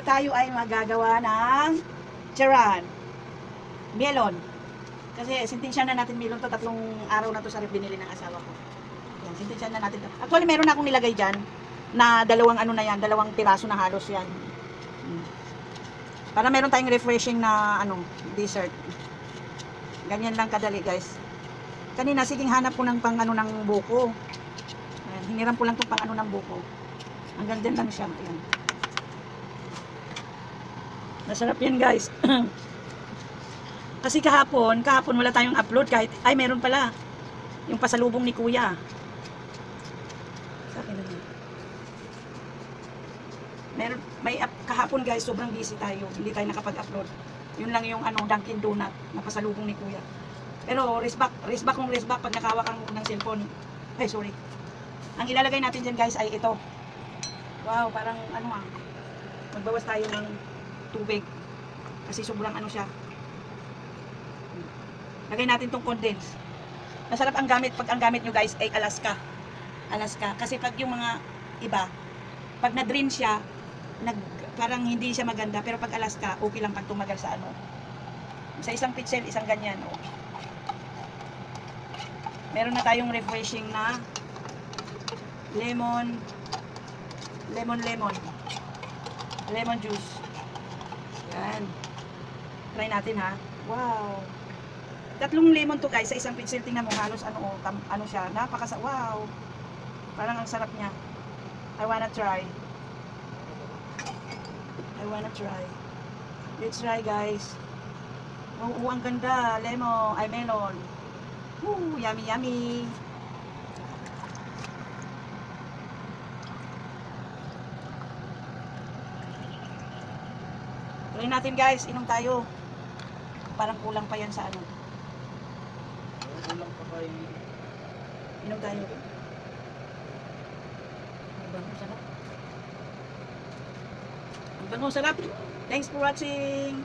tayo ay magagawa ng charan. Melon. Kasi sintensya na natin melon to. 3 araw na to sa ref binili ng asawa ko. Yan, sintensya na natin to. Actually, meron na akong nilagay dyan na dalawang ano na yan, 2 piraso na halos yan. Para meron tayong refreshing na ano, dessert. Ganyan lang kadali, guys. Kanina, siging hanap ko ng pang ano ng buko. Ayan, hiniram ko lang itong pang ano ng buko. Hanggang dyan lang siya. Ayan. Masarap yan, guys. Kasi kahapon wala tayong upload kahit, ay meron pala. Yung pasalubong ni Kuya. Sa akin na yun. Kahapon, guys, sobrang busy tayo. Hindi tayo nakapag-upload. Yun lang yung ano, Dunkin Donut na pasalubong ni Kuya. Pero race back pag nakahawak ang ng cellphone. Ay, sorry. Ang ilalagay natin dyan, guys, ay ito. Wow, parang ano magbawas tayo ng tubig. Kasi sobrang ano siya. Lagay natin tong condense. Masarap ang gamit pag ang gamit nyo, guys, ay Alaska. Kasi pag yung mga iba, pag na-drain siya, parang hindi siya maganda. Pero pag Alaska, okay lang pag tumagal sa ano. Sa isang pitzel, isang ganyan. Oh. Meron na tayong refreshing na lemon juice. Yan. Try natin, ha. Wow. 3 lemon to, guys, sa isang pitzel. Tingnan mo, halos ano siya. Wow. Parang ang sarap niya. I wanna try. Let's try, guys. Oh, ang ganda. Melon. Yummy, yummy. Try natin, guys. Inom tayo. Parang kulang pa yan sa ano. Kulang pa kayo. Inom tayo. Ang bango, sarap. Thanks for watching.